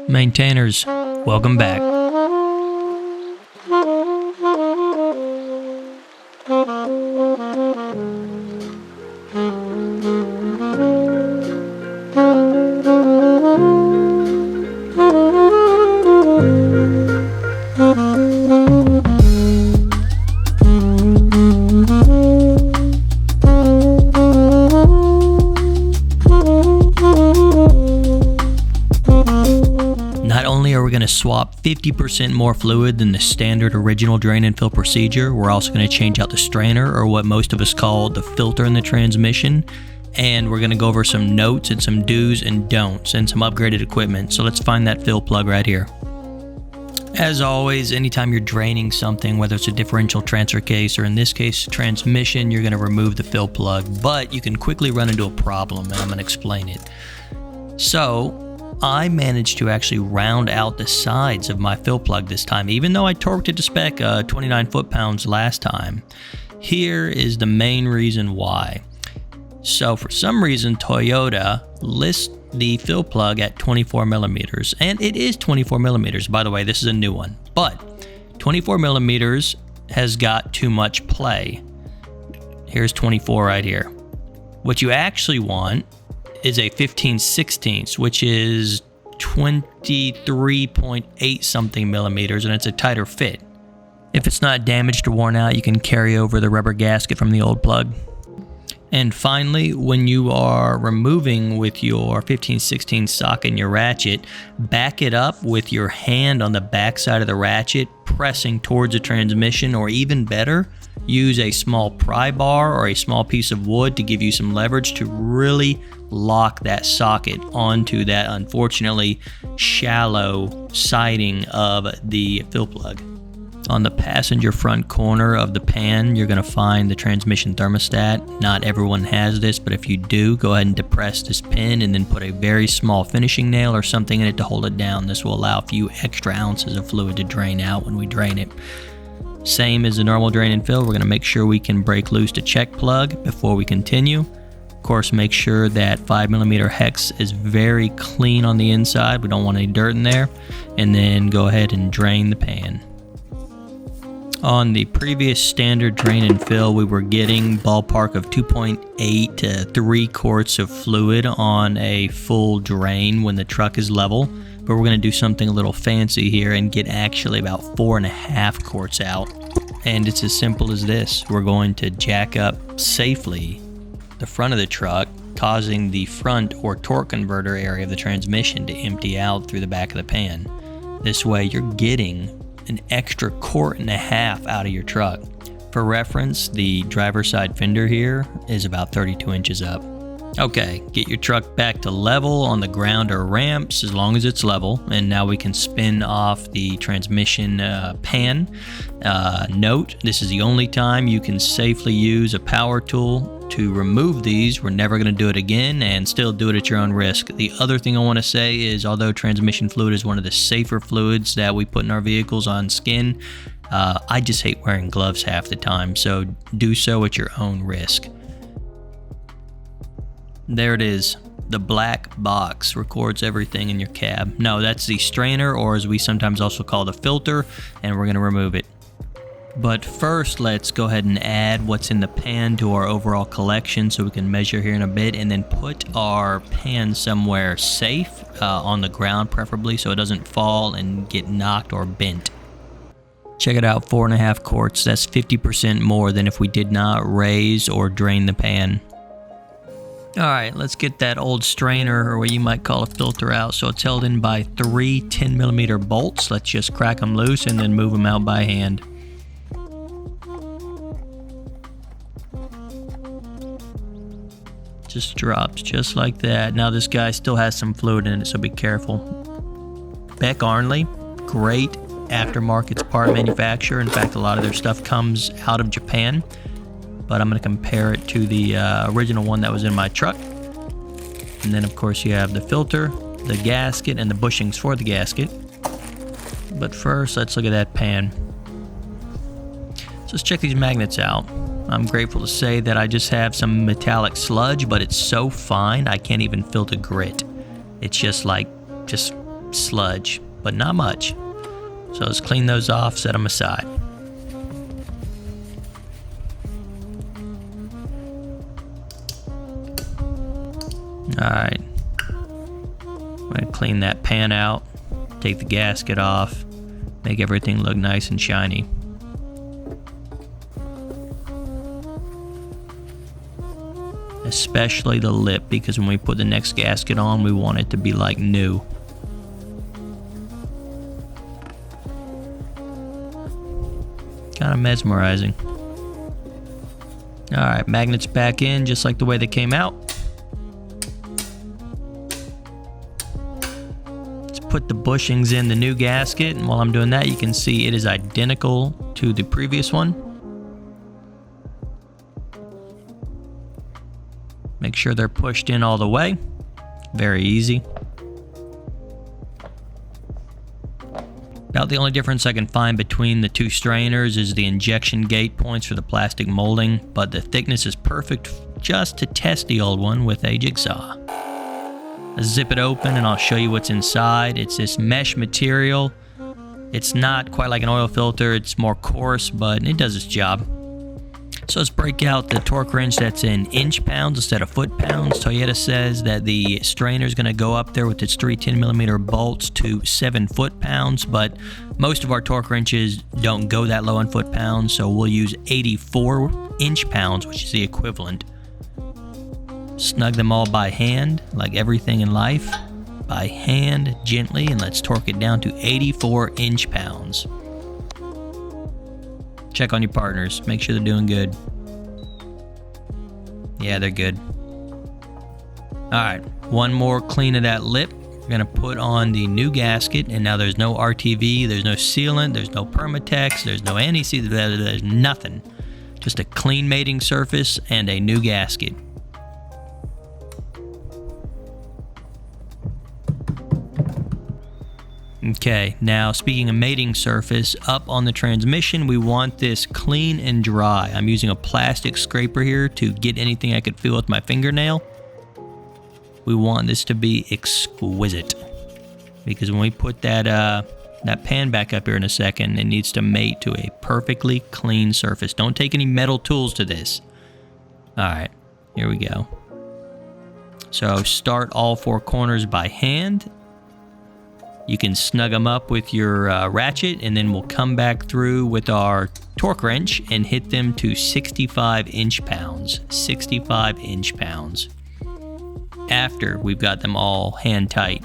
Maintainers, welcome back. Not only are we going to swap 50% more fluid than the standard original drain and fill procedure, we're also going to change out the strainer, or what most of us call the filter in the transmission, and we're going to go over some notes and some do's and don'ts and some upgraded equipment. So let's find that fill plug right here. As always, anytime you're draining something, whether it's a differential transfer case or in this case transmission, you're going to remove the fill plug, but you can quickly run into a problem, and I'm going to explain it. So I managed to actually round out the sides of my fill plug this time, even though I torqued it to spec 29 foot-pounds last time. Here is the main reason why. So for some reason, Toyota lists the fill plug at 24 millimeters, and it is 24 millimeters. By the way, this is a new one, but 24 millimeters has got too much play. Here's 24 right here. What you actually want is a 15/16, which is 23.8 something millimeters, and it's a tighter fit. If it's not damaged or worn out, you can carry over the rubber gasket from the old plug. And finally, when you are removing with your 15/16 socket and your ratchet, back it up with your hand on the back side of the ratchet, pressing towards the transmission, or even better, use a small pry bar or a small piece of wood to give you some leverage to really lock that socket onto that unfortunately shallow siding of the fill plug. On the passenger front corner of the pan, you're going to find the transmission thermostat. Not everyone has this, but if you do, go ahead and depress this pin and then put a very small finishing nail or something in it to hold it down. This will allow a few extra ounces of fluid to drain out when we drain it. Same as the normal drain and fill, we're going to make sure we can break loose the check plug before we continue. Of course, make sure that 5mm hex is very clean on the inside. We don't want any dirt in there. And then go ahead and drain the pan. On the previous standard drain and fill, we were getting ballpark of 2.8 to 3 quarts of fluid on a full drain when the truck is level. But we're going to do something a little fancy here and get actually about 4.5 quarts out. And it's as simple as this. We're going to jack up safely the front of the truck, causing the front or torque converter area of the transmission to empty out through the back of the pan. This way you're getting an extra 1.5 quarts out of your truck. For reference, the driver's side fender here is about 32 inches up. Okay, get your truck back to level on the ground or ramps as long as it's level, and now we can spin off the transmission pan. Note, this is the only time you can safely use a power tool to remove these. We're never going to do it again, and still do it at your own risk. The other thing I want to say is, although transmission fluid is one of the safer fluids that we put in our vehicles on skin, I just hate wearing gloves half the time, so do so at your own risk. There it is. The black box records everything in your cab. No, that's the strainer, or as we sometimes also call the filter, and we're going to remove it. But first, let's go ahead and add what's in the pan to our overall collection so we can measure here in a bit, and then put our pan somewhere safe, on the ground preferably, so it doesn't fall and get knocked or bent. Check it out, 4.5 quarts. That's 50% more than if we did not raise or drain the pan. Alright, let's get that old strainer, or what you might call a filter, out. So it's held in by 3 10mm bolts. Let's just crack them loose and then move them out by hand. Just drops just like that. Now this guy still has some fluid in it, so be careful. Beck Arnley, great aftermarket part manufacturer. In fact, a lot of their stuff comes out of Japan. But I'm going to compare it to the original one that was in my truck. And then, of course, you have the filter, the gasket, and the bushings for the gasket. But first, let's look at that pan. So let's check these magnets out. I'm grateful to say that I just have some metallic sludge, but it's so fine I can't even feel the grit. It's just sludge, but not much. So let's clean those off, set them aside. Alright, I'm going to clean that pan out, take the gasket off, make everything look nice and shiny. Especially the lip, because when we put the next gasket on, we want it to be like new. Kind of mesmerizing. Alright, magnets back in just like the way they came out. Let's put the bushings in the new gasket, and while I'm doing that, you can see it is identical to the previous one. Make sure they're pushed in all the way. Very easy. About the only difference I can find between the two strainers is the injection gate points for the plastic molding, but the thickness is perfect just to test the old one with a jigsaw. Let's zip it open and I'll show you what's inside. It's this mesh material. It's not quite like an oil filter, it's more coarse, but it does its job. So let's break out the torque wrench that's in inch pounds instead of foot pounds. Toyota says that the strainer is going to go up there with its 3 10mm bolts to 7 foot-pounds, but most of our torque wrenches don't go that low in foot-pounds, so we'll use 84 inch-pounds, which is the equivalent. Snug them all by hand, like everything in life. By hand, gently, and let's torque it down to 84 inch-pounds. Check on your partners. Make sure they're doing good. Yeah, they're good. Alright, one more clean of that lip. We're going to put on the new gasket, and now there's no RTV, there's no sealant, there's no Permatex, there's no anti-sealant, there's nothing. Just a clean mating surface and a new gasket. Okay, now speaking of mating surface, up on the transmission, we want this clean and dry. I'm using a plastic scraper here to get anything I could feel with my fingernail. We want this to be exquisite, because when we put that pan back up here in a second, it needs to mate to a perfectly clean surface. Don't take any metal tools to this. Alright, here we go. So start all 4 corners by hand. You can snug them up with your ratchet, and then we'll come back through with our torque wrench and hit them to 65 inch-pounds. 65 inch-pounds. After we've got them all hand tight.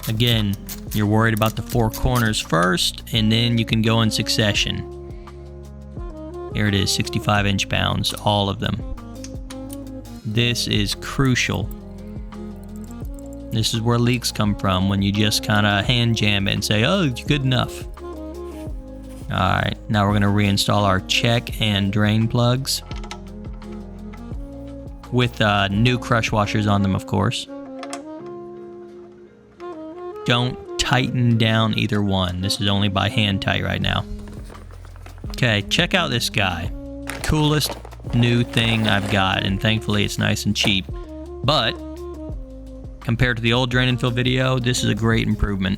Again, you're worried about the 4 corners first, and then you can go in succession. Here it is, 65 inch-pounds, all of them. This is crucial. This is where leaks come from, when you just kind of hand jam it and say, oh, it's good enough. Alright, now we're going to reinstall our check and drain plugs. With new crush washers on them, of course. Don't tighten down either one. This is only by hand tight right now. Okay, check out this guy. Coolest new thing I've got, and thankfully it's nice and cheap. But compared to the old drain and fill video, this is a great improvement.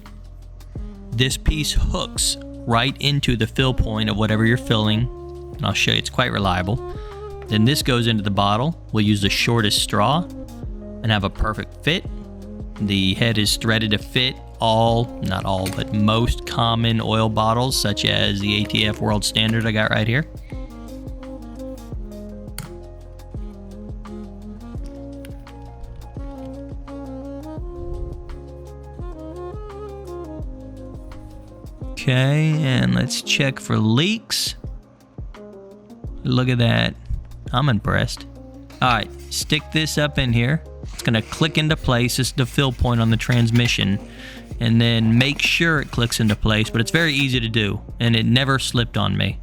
This piece hooks right into the fill point of whatever you're filling, and I'll show you, it's quite reliable. Then this goes into the bottle. We'll use the shortest straw and have a perfect fit. The head is threaded to fit all, not all, but most common oil bottles, such as the ATF World Standard I got right here. Okay, and let's check for leaks. Look at that. I'm impressed. Alright, stick this up in here. It's going to click into place. This is the fill point on the transmission. And then make sure it clicks into place, but it's very easy to do. And it never slipped on me.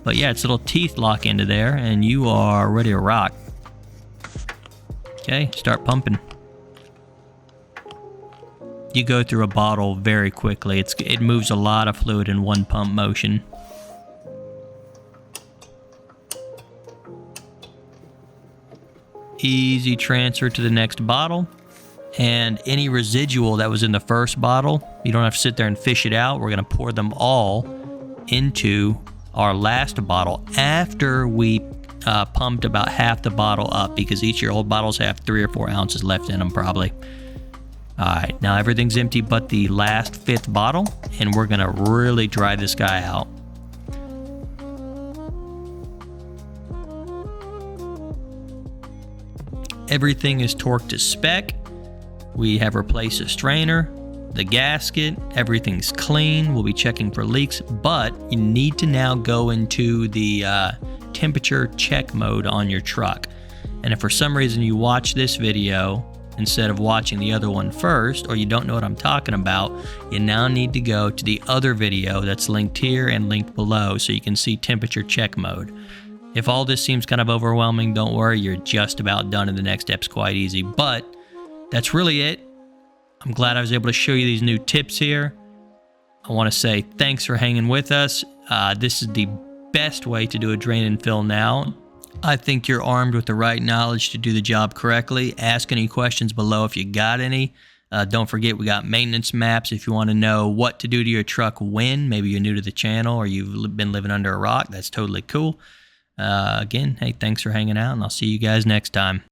But yeah, its little teeth lock into there, and you are ready to rock. Okay, start pumping. You go through a bottle very quickly. It moves a lot of fluid in one pump motion. Easy transfer to the next bottle. And any residual that was in the first bottle, you don't have to sit there and fish it out. We're going to pour them all into our last bottle after we pumped about half the bottle up, because each of your old bottles have 3 or 4 ounces left in them probably. Alright, now everything's empty but the last 5th bottle, and we're going to really dry this guy out. Everything is torqued to spec. We have replaced the strainer, the gasket, everything's clean. We'll be checking for leaks, but you need to now go into the temperature check mode on your truck. And if for some reason you watch this video instead of watching the other one first, or you don't know what I'm talking about, you now need to go to the other video that's linked here and linked below so you can see temperature check mode. If all this seems kind of overwhelming, don't worry, you're just about done, and the next step's quite easy. But that's really it. I'm glad I was able to show you these new tips here. I want to say thanks for hanging with us. This is the best way to do a drain and fill now. I think you're armed with the right knowledge to do the job correctly. Ask any questions below if you got any. Don't forget, we got maintenance maps if you want to know what to do to your truck when. Maybe you're new to the channel or you've been living under a rock. That's totally cool. Again, hey, thanks for hanging out, and I'll see you guys next time.